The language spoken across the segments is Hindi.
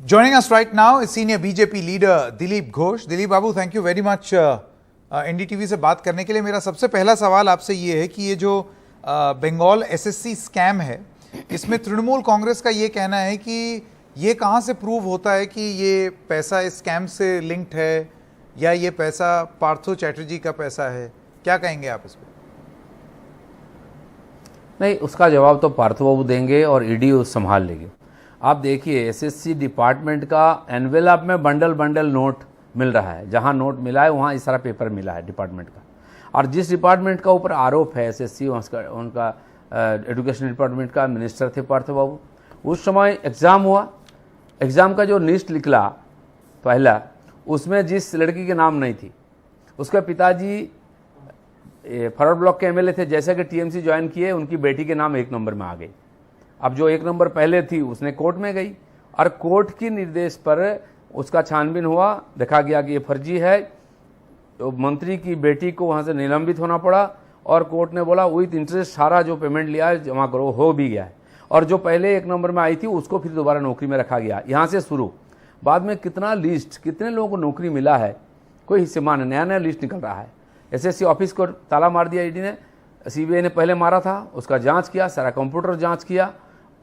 Joining us right now is senior BJP leader Dilip Ghosh. Dilip Babu, thank you very much NDTV से बात करने के लिए। मेरा सबसे पहला सवाल आपसे ये है कि ये जो बंगाल एसएससी स्कैम है, इसमें तृणमूल कांग्रेस का ये कहना है कि ये कहाँ से प्रूव होता है कि ये पैसा इस स्कैम से लिंक्ड है या ये पैसा पार्थो चैटर्जी का पैसा है? क्या कहेंगे आप इस पर? नहीं, उसका जवाब तो पार्थो बाबू देंगे और ईडी संभाल लेगी। आप देखिए, एसएससी डिपार्टमेंट का एनवेलप में बंडल बंडल नोट मिल रहा है। जहां नोट मिला है वहां इस सारा पेपर मिला है डिपार्टमेंट का। और जिस डिपार्टमेंट का ऊपर आरोप है एसएससी, उनका एजुकेशन डिपार्टमेंट का मिनिस्टर थे पार्थो बाबू। उस समय एग्ज़ाम हुआ, एग्ज़ाम का जो लिस्ट निकला पहला, उसमें जिस लड़की के नाम नहीं थी, उसके पिताजी फॉरवर्ड ब्लॉक के एमएलए थे। जैसे कि टीएमसी ज्वाइन किए, उनकी बेटी के नाम 1 नंबर में आ गई। अब जो 1 नंबर पहले थी उसने कोर्ट में गई और कोर्ट की निर्देश पर उसका छानबीन हुआ, देखा गया कि ये फर्जी है। तो मंत्री की बेटी को वहाँ से निलंबित होना पड़ा और कोर्ट ने बोला विथ इंटरेस्ट सारा जो पेमेंट लिया है जमा करो, हो भी गया है। और जो पहले 1 नंबर में आई थी उसको फिर दोबारा नौकरी में रखा गया। यहाँ से शुरू, बाद में कितना लिस्ट, कितने लोगों को नौकरी मिला है, कोई हिस्सेमान, नया नया लिस्ट निकल रहा है। एसएससी ऑफिस को ताला मार दिया ईडी ने, सीबीआई ने पहले मारा था, उसका जांच किया, सारा कंप्यूटर जांच किया,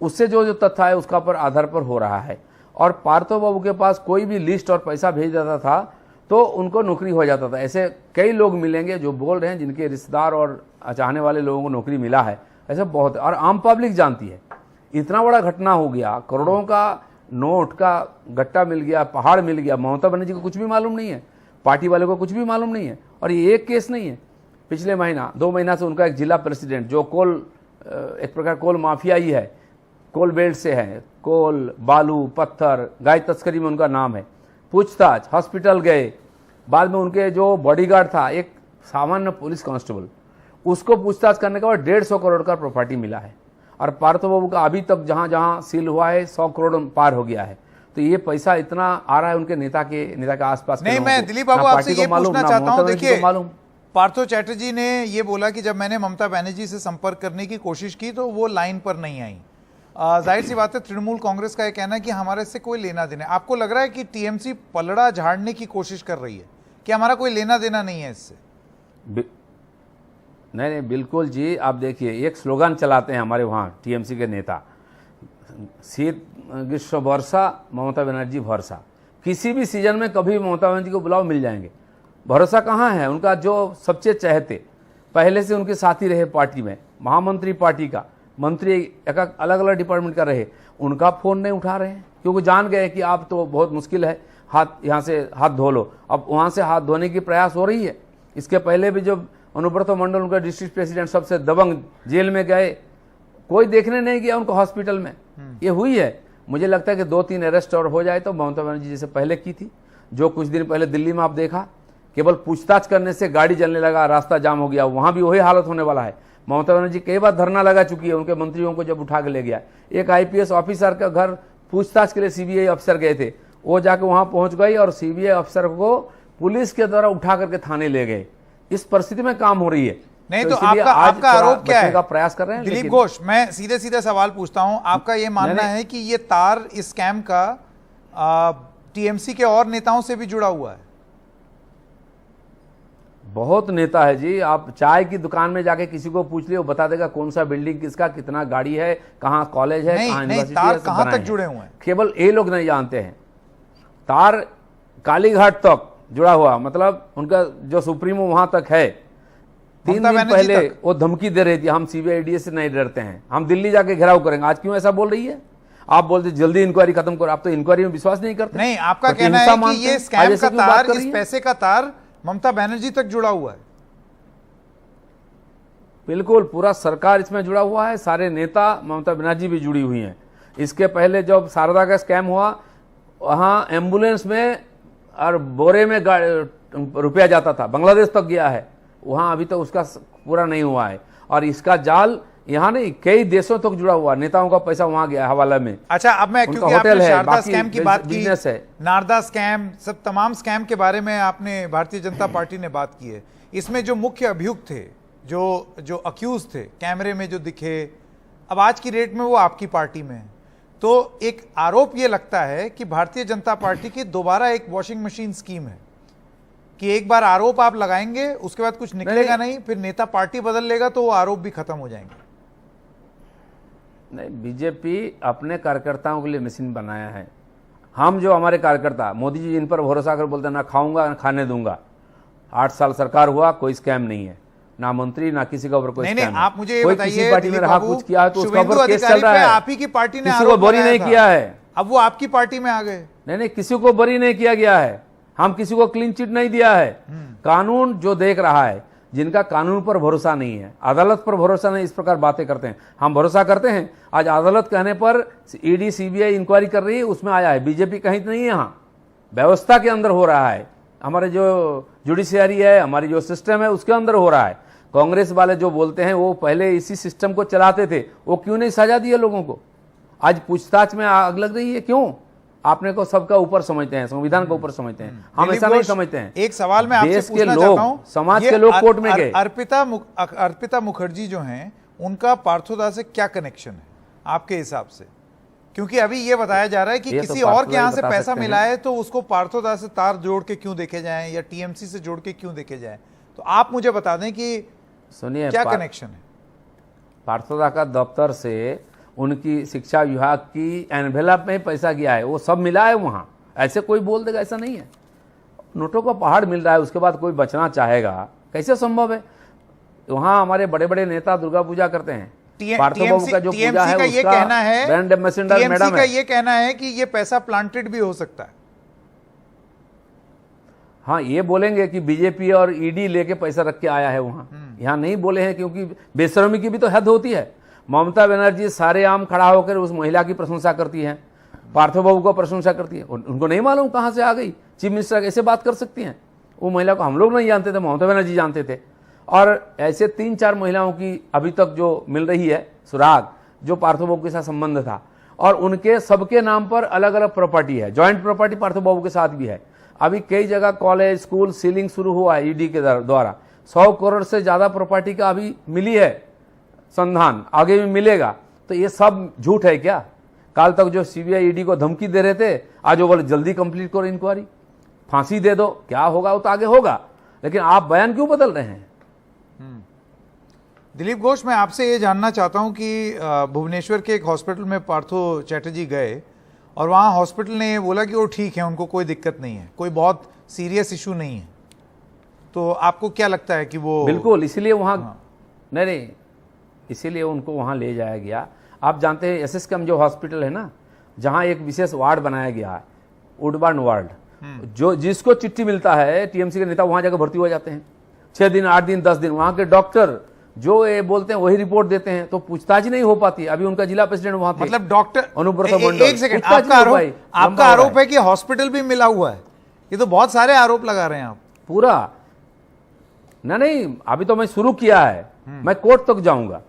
उससे जो तथ्य है उसका पर आधार पर हो रहा है। और पार्थो बाबू के पास कोई भी लिस्ट और पैसा भेज देता था तो उनको नौकरी हो जाता था। ऐसे कई लोग मिलेंगे जो बोल रहे हैं जिनके रिश्तेदार और चाहने वाले लोगों को नौकरी मिला है, ऐसे बहुत। और आम पब्लिक जानती है, इतना बड़ा घटना हो गया, करोड़ों का नोट का गट्टा मिल गया, पहाड़ मिल गया। ममता बनर्जी को कुछ भी मालूम नहीं है, पार्टी वाले को कुछ भी मालूम नहीं है। और ये एक केस नहीं है, पिछले महीना 2 महीना से उनका एक जिला प्रेसिडेंट जो एक प्रकार कोल माफिया ही है, कोल बेल्ट से है, कोल, बालू, पत्थर, गाय तस्करी में उनका नाम है। पूछताछ, हॉस्पिटल गए, बाद में उनके जो बॉडीगार्ड था, एक सामान्य पुलिस कांस्टेबल, उसको पूछताछ करने के बाद 150 करोड़ का प्रॉपर्टी मिला है। और पार्थो बाबू का अभी तक जहां जहां सील हुआ है 100 करोड़ पार हो गया है। तो ये पैसा इतना आ रहा है उनके नेता के आसपास। नहीं, मैं दिलीप बाबू आपसे ये पूछना चाहता हूं, देखिए पार्थो चैटर्जी ने ये बोला कि जब मैंने ममता बनर्जी से संपर्क करने की कोशिश की तो वो लाइन पर नहीं आई। जाहिर सी बात है, तृणमूल कांग्रेस का यह कहना है कि हमारे इससे कोई लेना देना। आपको लग रहा है कि टीएमसी पलड़ा झाड़ने की कोशिश कर रही है कि हमारा कोई लेना देना नहीं है इससे? नहीं, बिल्कुल जी। आप देखिए, एक स्लोगन चलाते हैं हमारे वहाँ टीएमसी के नेता, शीत ग्रीष्म वर्षा ममता बनर्जी भरोसा। किसी भी सीजन में कभी ममता बनर्जी को बुलाओ, मिल जाएंगे। भरोसा कहाँ है उनका? जो सबसे चहेते, पहले से उनके साथी रहे पार्टी में, महामंत्री पार्टी का, मंत्री एक अलग अलग डिपार्टमेंट का रहे, उनका फोन नहीं उठा रहे हैं क्योंकि जान गए कि आप तो बहुत मुश्किल है, हाथ यहाँ से हाथ धो लो। अब वहाँ से हाथ धोने की प्रयास हो रही है। इसके पहले भी जब अनुब्रत मंडल उनका डिस्ट्रिक्ट प्रेसिडेंट सबसे दबंग जेल में गए, कोई देखने नहीं गया उनको हॉस्पिटल में, ये हुई है। मुझे लगता है कि 2-3 अरेस्ट और हो जाए तो ममता बनर्जी जैसे पहले की थी। जो कुछ दिन पहले दिल्ली में आप देखा, केवल पूछताछ करने से गाड़ी जलने लगा, रास्ता जाम हो गया, वहां भी वही हालत होने वाला है। ममता बनर्जी कई बार धरना लगा चुकी है उनके मंत्रियों को जब उठा के ले गया। एक आईपीएस ऑफिसर का घर पूछताछ के लिए सीबीआई अफसर गए थे, वो जाके वहां पहुंच गई और सीबीआई अफसर को पुलिस के द्वारा उठा करके थाने ले गए। इस परिस्थिति में काम हो रही है। नहीं तो आपका आरोप क्या है? का प्रयास कर रहे हैं दिलीप घोष, मैं सीधे सीधे सवाल पूछता हूं, आपका ये मानना है कि ये तार इस स्कैम का टीएमसी के और नेताओं से भी जुड़ा हुआ है? बहुत नेता है जी। आप चाय की दुकान में जाके किसी को पूछ लियो, बता देगा कौन सा बिल्डिंग किसका, कितना गाड़ी है, कहाँ कॉलेज है, कहाँ यूनिवर्सिटी है, कहाँ तक जुड़े हुए हैं। केवल ये लोग नहीं जानते हैं। तार कालीघाट तक जुड़ा हुआ, मतलब उनका जो सुप्रीमो वहां तक है। 3 दिन पहले वो धमकी दे रही थी, हम सीबीआई से नहीं डरते हैं, हम दिल्ली जाके घेराव करेंगे। आज क्यों ऐसा बोल रही है? आप बोलते जल्दी इंक्वायरी खत्म करो। आप तो इंक्वायरी में विश्वास नहीं करते। नहीं, आपका कहना है कि ये स्कैम का तार, इस पैसे का तार ममता बनर्जी तक जुड़ा हुआ है? बिल्कुल, पूरा सरकार इसमें जुड़ा हुआ है, सारे नेता, ममता बनर्जी भी जुड़ी हुई हैं। इसके पहले जब शारदा का स्कैम हुआ, वहां एम्बुलेंस में और बोरे में रुपया जाता था, बांग्लादेश तक गया है, वहां अभी तक उसका पूरा नहीं हुआ है। और इसका जाल यहाँ नहीं, कई देशों तक जुड़ा हुआ, नेताओं का पैसा वहां गया हवाला में। अच्छा, अब मैं क्योंकि आपने शारदा स्कैम की बात की, नारदा स्कैम, सब तमाम स्कैम के बारे में आपने, भारतीय जनता पार्टी ने बात की है। इसमें जो मुख्य अभियुक्त थे, जो अक्यूज थे, कैमरे में जो दिखे, अब आज की डेट में वो आपकी पार्टी में है। तो एक आरोप ये लगता है कि भारतीय जनता पार्टी की दोबारा एक वॉशिंग मशीन स्कीम है कि एक बार आरोप आप लगाएंगे, उसके बाद कुछ निकलेगा नहीं, फिर नेता पार्टी बदल लेगा तो वो आरोप भी खत्म हो जाएंगे। नहीं, बीजेपी अपने कार्यकर्ताओं के लिए मशीन बनाया है। हम जो हमारे कार्यकर्ता, मोदी जी इन पर भरोसा कर बोलते हैं ना खाऊंगा ना खाने दूंगा। 8 साल सरकार हुआ, कोई स्कैम नहीं है, ना मंत्री ना किसी के ऊपर कोई स्कैम है। आप मुझे ये कोई बताइए, किसी पार्टी में रहा कुछ किया है तो उसका ऊपर केस चल शुभेंदु रहा है। आप ही की पार्टी ने किसी को बरी नहीं किया है, अब वो आपकी पार्टी में आ गए। नहीं, किसी को बरी नहीं किया गया है। हम किसी को क्लीन चिट नहीं दिया है। कानून जो देख रहा है, जिनका कानून पर भरोसा नहीं है, अदालत पर भरोसा नहीं, इस प्रकार बातें करते हैं। हम भरोसा करते हैं। आज अदालत कहने पर ईडी सीबीआई इंक्वायरी कर रही है, उसमें आया है। बीजेपी कहीं नहीं है, यहाँ व्यवस्था के अंदर हो रहा है। हमारे जो जुडिशियरी है, हमारी जो सिस्टम है, उसके अंदर हो रहा है। कांग्रेस वाले जो बोलते हैं वो पहले इसी सिस्टम को चलाते थे, वो क्यों नहीं सजा दिए लोगों को? आज पूछताछ में आग लग रही है, क्यों? आपने को सबका ऊपर समझते हैं, संविधान का ऊपर समझते हैं, हम ऐसा नहीं समझते हैं। एक सवाल मैं आपसे देश के पूछना चाहता हूं, लोग, समाज के लोग कोर्ट में गए। अर्पिता मुखर्जी जो हैं, उनका पार्थोदा से क्या कनेक्शन है आपके हिसाब से? क्योंकि अभी ये बताया जा रहा है कि किसी और के यहाँ से पैसा मिला है तो उसको पार्थोदा से तार जोड़ के क्यों देखे जाएं या टीएमसी से जोड़ के क्यों देखे जाएं। तो आप मुझे बता दें कि सुनिए, क्या कनेक्शन है? पार्थोदा का दफ्तर से उनकी शिक्षा विभाग की एनवेलप में ही पैसा गया है, वो सब मिला है वहां। ऐसे कोई बोल देगा, ऐसा नहीं है। नोटों का पहाड़ मिल रहा है, उसके बाद कोई बचना चाहेगा, कैसे संभव है? वहां हमारे बड़े बड़े नेता दुर्गा पूजा करते हैं। पार्थोबाबू का जो पूजा है, ये कहना है, ब्रांड एम्बेसडर मैडम का ये कहना है कि ये पैसा प्लांटेड भी हो सकता है। हाँ, ये बोलेंगे कि बीजेपी और ईडी लेके पैसा रख के आया है वहां। यहाँ नहीं बोले हैं, क्योंकि बेशर्मी की भी तो हद होती है। ममता बनर्जी सारे आम खड़ा होकर उस महिला की प्रशंसा करती है, पार्थोबाबू को प्रशंसा करती है। उनको नहीं मालूम कहां से आ गई। चीफ मिनिस्टर कैसे बात कर सकती हैं? वो महिला को हम लोग नहीं जानते थे, ममता बनर्जी जानते थे। और ऐसे 3-4 महिलाओं की अभी तक जो मिल रही है सुराग, जो पार्थोबाबू के साथ संबंध था, और उनके सबके नाम पर अलग अलग प्रॉपर्टी है। ज्वाइंट प्रॉपर्टी पार्थोबाबू के साथ भी है। अभी कई जगह कॉलेज स्कूल सीलिंग शुरू हुआ है ईडी के द्वारा। 100 करोड़ से ज्यादा प्रॉपर्टी का अभी मिली है संधान, आगे भी मिलेगा। तो ये सब झूठ है क्या? कल तक जो सीबीआई ईडी को धमकी दे रहे थे, आज वो बोले जल्दी कंप्लीट करो इंक्वायरी, फांसी दे दो। क्या होगा वो तो आगे होगा, लेकिन आप बयान क्यों बदल रहे हैं? दिलीप घोष, मैं आपसे ये जानना चाहता हूं कि भुवनेश्वर के एक हॉस्पिटल में पार्थो चैटर्जी गए और वहां हॉस्पिटल ने ये बोला कि वो ठीक है, उनको कोई दिक्कत नहीं है, कोई बहुत सीरियस इशू नहीं है। तो आपको क्या लगता है कि वो बिल्कुल इसीलिए वहां नहीं, इसीलिए उनको वहां ले जाया गया। आप जानते हैं एसएसकेएम जो हॉस्पिटल है ना, जहां एक विशेष वार्ड बनाया गया है, वुडबर्न वार्ड, जो जिसको चिट्ठी मिलता है टीएमसी के नेता वहां जाकर भर्ती हो जाते हैं। 6 दिन 8 दिन 10 दिन वहां के डॉक्टर जो ये बोलते हैं वही रिपोर्ट देते हैं, तो पूछताछ नहीं हो पाती। अभी उनका जिला प्रेसिडेंट वहां थे, मतलब डॉक्टर अनुब्रत मंडल। एक सेकंड, आपका आरोप है कि हॉस्पिटल भी मिला हुआ है। ये तो बहुत सारे आरोप लगा रहे हैं आप। पूरा नहीं, अभी तो मैं शुरू किया है, मैं कोर्ट तक जाऊंगा।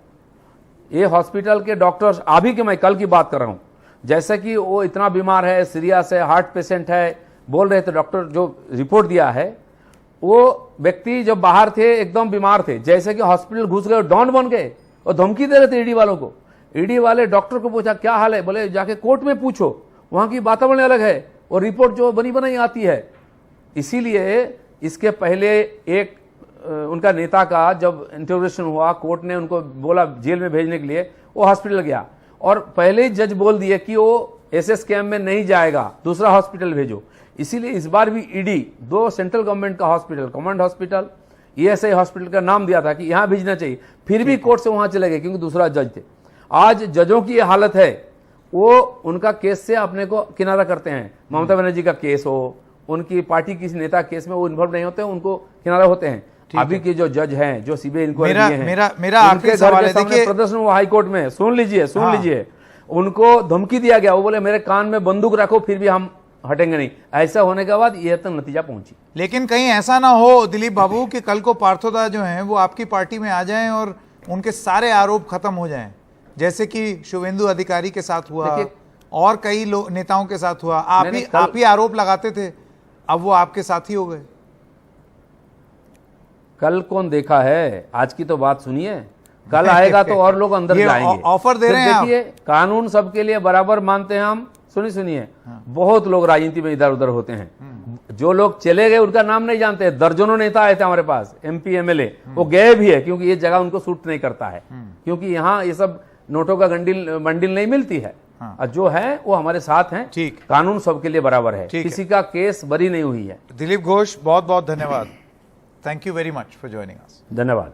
ये हॉस्पिटल के डॉक्टर्स, अभी के मैं कल की बात कर रहा हूं, जैसे कि वो इतना बीमार है, सीरियस है, हार्ट पेशेंट है, बोल रहे थे डॉक्टर, जो रिपोर्ट दिया है वो व्यक्ति जब बाहर थे एकदम बीमार थे, जैसे कि हॉस्पिटल घुस गए, डॉन बन गए और धमकी दे रहे थे ईडी वालों को। ईडी वाले डॉक्टर को पूछा क्या हाल है, बोले जाके कोर्ट में पूछो, वहां की वातावरण अलग है और रिपोर्ट जो बनी बनाई आती है। इसीलिए इसके पहले एक उनका नेता का जब इंटरोगेशन हुआ, कोर्ट ने उनको बोला जेल में भेजने के लिए, वो हॉस्पिटल गया और पहले ही जज बोल दिए कि वो एसएसकेएम में नहीं जाएगा, दूसरा हॉस्पिटल भेजो। इसीलिए इस बार भी ईडी 2 सेंट्रल गवर्नमेंट का hospital, command hospital, ESI hospital का नाम दिया था कि यहां भेजना चाहिए, फिर भी कोर्ट से वहां चले गए क्योंकि दूसरा जज थे। आज जजों की यह हालत है, वो उनका केस से अपने को किनारा करते हैं। ममता बनर्जी का केस हो, उनकी पार्टी किसी नेता केस में वो इन्वॉल्व नहीं होते, उनको किनारा होते हैं। अभी के जो जज हैं, जो सीबीआई इंक्वायरी हैं, मेरा आखिरी सवाल है, देखिए प्रदर्शन हुआ हाई कोर्ट में, सुन लीजिए, उनको धमकी दिया गया, वो बोले मेरे कान में बंदूक रखो फिर भी हम हटेंगे नहीं। ऐसा होने के बाद यह तक नतीजा पहुंची। लेकिन कहीं ऐसा ना हो दिलीप बाबू कि कल को पार्थोदा जो हैं वो आपकी पार्टी में आ जाएं और उनके सारे आरोप खत्म हो जाएं, जैसे कि शुभेंदु अधिकारी के साथ हुआ और कई नेताओं के साथ हुआ। आप ही आरोप लगाते थे, अब वो आपके साथी हो गए। कल कौन देखा है, आज की तो बात सुनिए। कल आएगा तो और लोग अंदर ये जाएंगे। ऑफर दे फिर रहे हैं आप। देखिए, कानून सबके लिए बराबर मानते हैं हम। सुनिए, बहुत लोग राजनीति में इधर उधर होते हैं। जो लोग चले गए उनका नाम नहीं जानते। दर्जनों नेता आए थे हमारे पास, MP MLA, वो गए भी है क्योंकि ये जगह उनको सूट नहीं करता है, क्योंकि यहाँ ये सब नोटों का बंडिल नहीं मिलती है। और जो है वो हमारे साथ हैं। ठीक। कानून सबके लिए बराबर है, ठीक है। किसी का केस बरी नहीं हुई है। दिलीप घोष, बहुत बहुत धन्यवाद। Thank you very much for joining us. धन्यवाद।